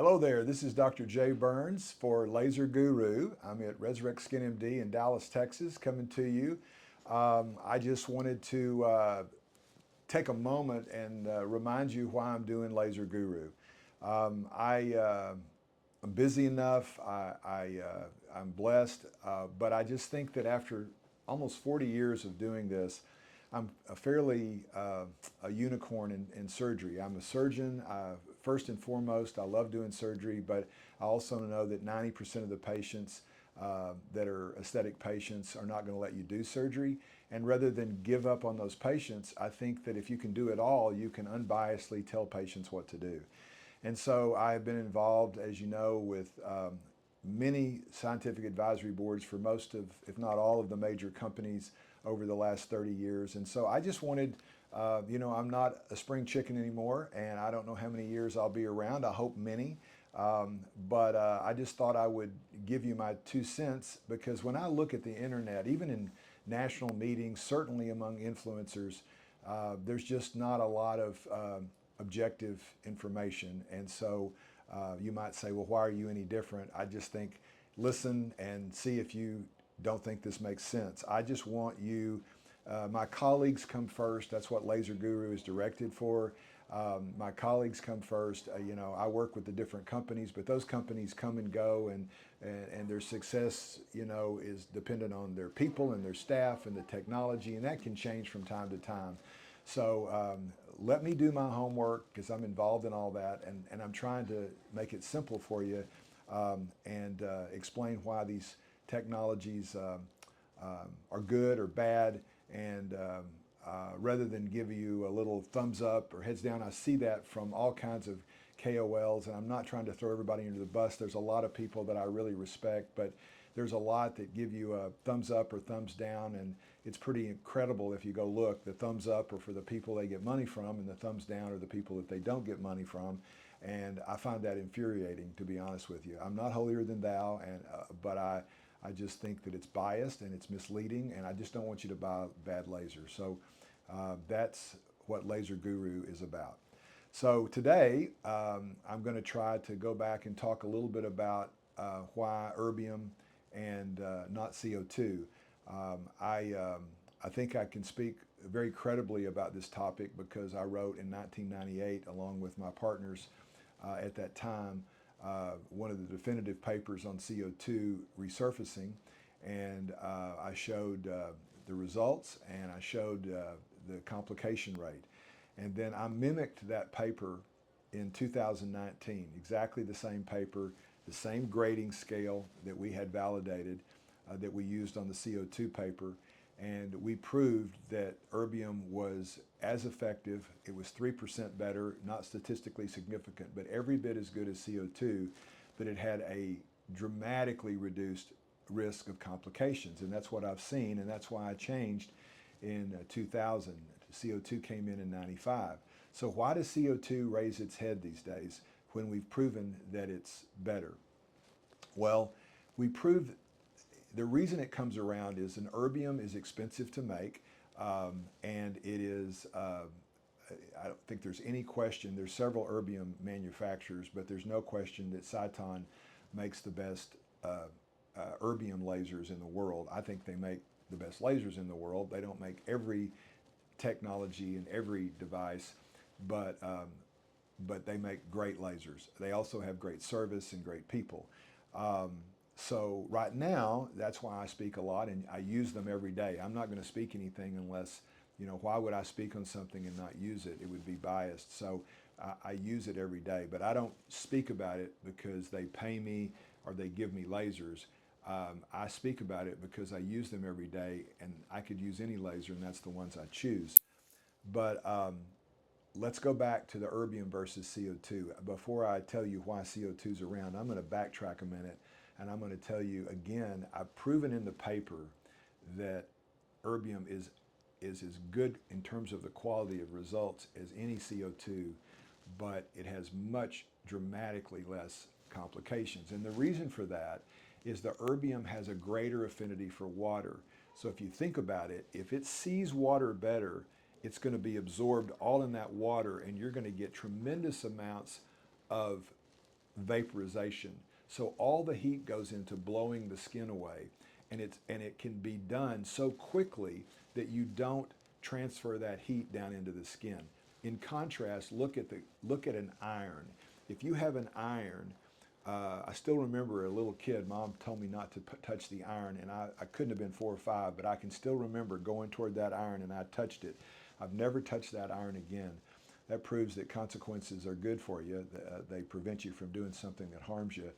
Hello there, this is Dr. Jay Burns for Laser Guru. I'm at Resurrect Skin MD in Dallas, Texas, coming to you. I just wanted to take a moment and remind you why I'm doing Laser Guru. I'm busy enough, I'm blessed, but I just think that after almost 40 years of doing this, I'm a fairly a unicorn in surgery. I'm a surgeon. First and foremost, I love doing surgery, but I also know that 90% of the patients that are aesthetic patients are not going to let you do surgery. And rather than give up on those patients, I think that if you can do it all, you can unbiasedly tell patients what to do. And so I have been involved, as you know, with many scientific advisory boards for most of, if not all of the major companies over the last 30 years. And so I just wanted, I'm not a spring chicken anymore, and I don't know how many years I'll be around. I hope many. But I just thought I would give you my 2 cents, because when I look at the internet, even in national meetings, certainly among influencers, there's just not a lot of objective information. And so you might say, well, why are you any different? I just think, listen and see if you don't think this makes sense. I just want you, my colleagues come first. That's what Laser Guru is directed for. My colleagues come first. I work with the different companies, but those companies come and go, and their success, is dependent on their people and their staff and the technology, and that can change from time to time. So let me do my homework, because I'm involved in all that, and I'm trying to make it simple for you and explain why these technologies are good or bad, and rather than give you a little thumbs up or heads down. I see that from all kinds of KOLs, and I'm not trying to throw everybody under the bus. There's a lot of people that I really respect, but there's a lot that give you a thumbs up or thumbs down, and it's pretty incredible if you go look. The thumbs up are for the people they get money from, and the thumbs down are the people that they don't get money from. And I find that infuriating, to be honest with you. I'm not holier than thou, but I just think that it's biased and it's misleading, and I just don't want you to buy bad laser. So that's what Laser Guru is about. So today I'm going to try to go back and talk a little bit about why erbium and not CO2. I think I can speak very credibly about this topic because I wrote in 1998, along with my partners at that time, one of the definitive papers on CO2 resurfacing, and I showed the results, and I showed the complication rate. And then I mimicked that paper in 2019, exactly the same paper, the same grading scale that we had validated, that we used on the CO2 paper, and we proved that erbium was as effective. It was 3% better, not statistically significant, but every bit as good as CO2, but it had a dramatically reduced risk of complications. And that's what I've seen, and that's why I changed in 2000. CO2 came in 95. So why does CO2 raise its head these days when we've proven that it's better? Well, we proved the reason it comes around is an erbium is expensive to make, and it is, I don't think there's any question, there's several erbium manufacturers, but there's no question that Cyton makes the best erbium lasers in the world. I think they make the best lasers in the world. They don't make every technology and every device, but they make great lasers. They also have great service and great people. So right now, that's why I speak a lot, and I use them every day. I'm not going to speak anything unless, why would I speak on something and not use it? It would be biased. So I use it every day, but I don't speak about it because they pay me or they give me lasers. I speak about it because I use them every day, and I could use any laser, and that's the ones I choose. But let's go back to the erbium versus CO2. Before I tell you why CO2 is around, I'm going to backtrack a minute, and I'm going to tell you again, I've proven in the paper that erbium is as good in terms of the quality of results as any CO2, but it has much dramatically less complications. And the reason for that is the erbium has a greater affinity for water. So if you think about it, if it sees water better, it's going to be absorbed all in that water, and you're going to get tremendous amounts of vaporization. So all the heat goes into blowing the skin away, and it can be done so quickly that you don't transfer that heat down into the skin. In contrast, look at an iron. If you have an iron, I still remember a little kid, mom told me not to touch the iron, and I couldn't have been 4 or 5, but I can still remember going toward that iron and I touched it. I've never touched that iron again. That proves that consequences are good for you. They prevent you from doing something that harms you.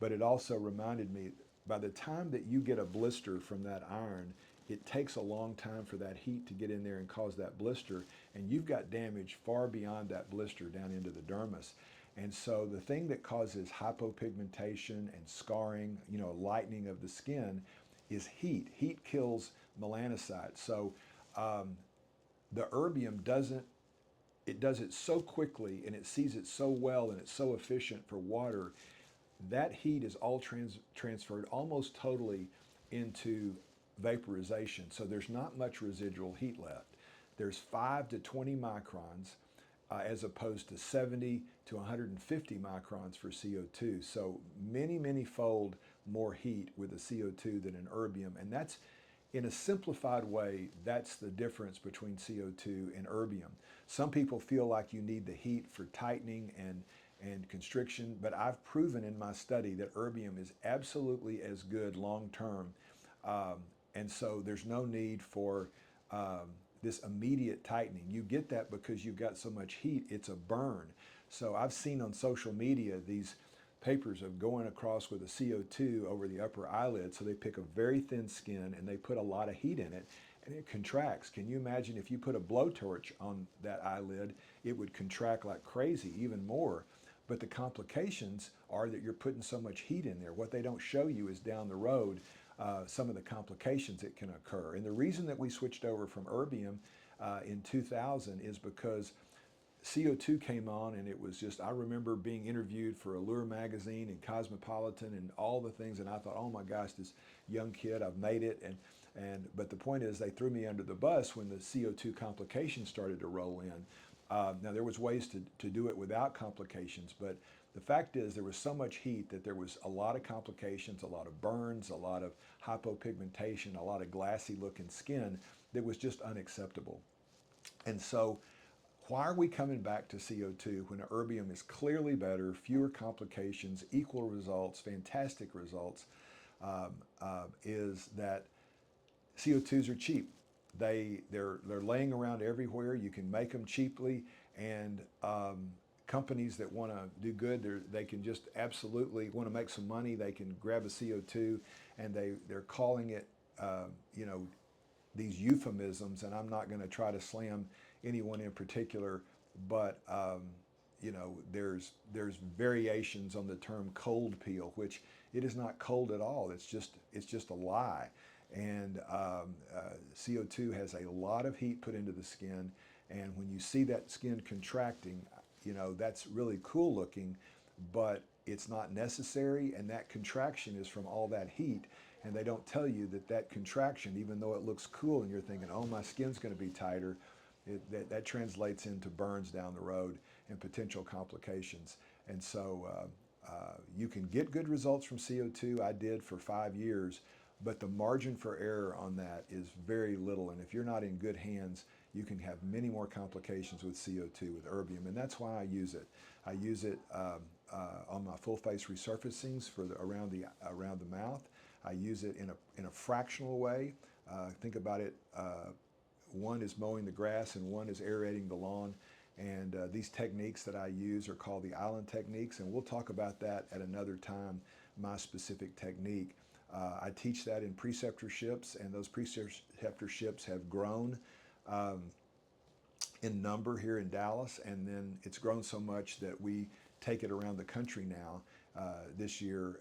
But it also reminded me, by the time that you get a blister from that iron, it takes a long time for that heat to get in there and cause that blister, and you've got damage far beyond that blister down into the dermis. And so the thing that causes hypopigmentation and scarring, lightening of the skin, is heat. Heat kills melanocytes. So the erbium does it so quickly, and it sees it so well, and it's so efficient for water. That heat is all transferred almost totally into vaporization. So there's not much residual heat left. There's 5 to 20 microns as opposed to 70 to 150 microns for CO2. So many fold more heat with a CO2 than an erbium. And that's, in a simplified way, that's the difference between CO2 and erbium. Some people feel like you need the heat for tightening and constriction, but I've proven in my study that erbium is absolutely as good long term. And so there's no need for this immediate tightening. You get that because you've got so much heat, it's a burn. So I've seen on social media these papers of going across with a CO2 over the upper eyelid. So they pick a very thin skin and they put a lot of heat in it, and it contracts. Can you imagine if you put a blowtorch on that eyelid, it would contract like crazy, even more. But the complications are that you're putting so much heat in there. What they don't show you is down the road some of the complications that can occur. And the reason that we switched over from erbium in 2000 is because CO2 came on, and it was just, I remember being interviewed for Allure magazine and Cosmopolitan and all the things, and I thought, oh my gosh, this young kid, I've made it. But the point is, they threw me under the bus when the CO2 complications started to roll in. Now there was ways to do it without complications, but the fact is there was so much heat that there was a lot of complications, a lot of burns, a lot of hypopigmentation, a lot of glassy looking skin that was just unacceptable. And so why are we coming back to CO2 when erbium is clearly better, fewer complications, equal results, fantastic results? Is that CO2s are cheap. They're laying around everywhere. You can make them cheaply, and companies that want to do good, they can just absolutely want to make some money. They can grab a CO2, and they're calling it, these euphemisms. And I'm not going to try to slam anyone in particular, but there's variations on the term cold peel, which it is not cold at all. It's just a lie. And CO2 has a lot of heat put into the skin, and when you see that skin contracting, that's really cool looking, but it's not necessary, and that contraction is from all that heat. And they don't tell you that contraction, even though it looks cool and you're thinking, oh, my skin's going to be tighter, that translates into burns down the road and potential complications. And so you can get good results from CO2. I did for 5 years, but the margin for error on that is very little. And if you're not in good hands, you can have many more complications with CO2 with erbium, and that's why I use it. I use it on my full face resurfacings for around the mouth. I use it in a fractional way. Think about it. One is mowing the grass and one is aerating the lawn. And these techniques that I use are called the island techniques, and we'll talk about that at another time, my specific technique. I teach that in preceptorships, and those preceptorships have grown in number here in Dallas, and then it's grown so much that we take it around the country now. This year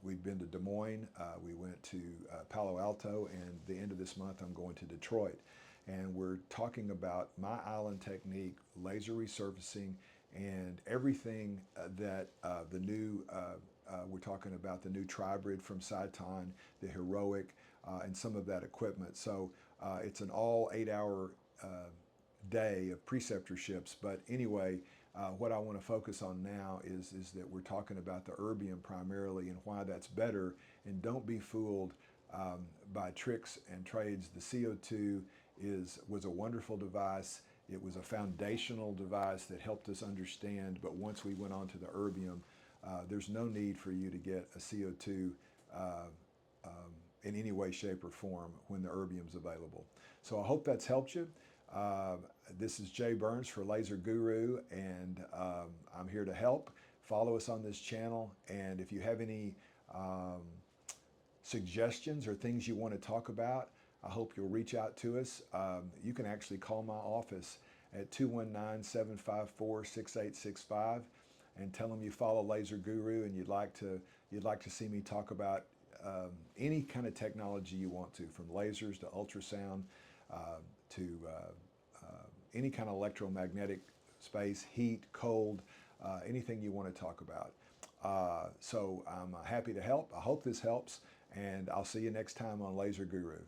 we've been to Des Moines, we went to Palo Alto, and the end of this month I'm going to Detroit. And we're talking about my island technique, laser resurfacing, and everything that the new, we're talking about the new Tribrid from Sciton, the Heroic, and some of that equipment. So it's an all 8-hour day of preceptorships. But anyway, What I want to focus on now is that we're talking about the erbium primarily and why that's better. And don't be fooled by tricks and trades. The CO2 was a wonderful device. It was a foundational device that helped us understand. But once we went on to the erbium, there's no need for you to get a CO2 in any way, shape, or form when the erbium's available. So I hope that's helped you. This is Jay Burns for Laser Guru, and I'm here to help. Follow us on this channel, and if you have any suggestions or things you want to talk about, I hope you'll reach out to us. You can actually call my office at 219-754-6865 and tell them you follow Laser Guru and you'd like to see me talk about any kind of technology you want to, from lasers to ultrasound to any kind of electromagnetic space, heat, cold, anything you want to talk about. So I'm happy to help. I hope this helps, and I'll see you next time on Laser Guru.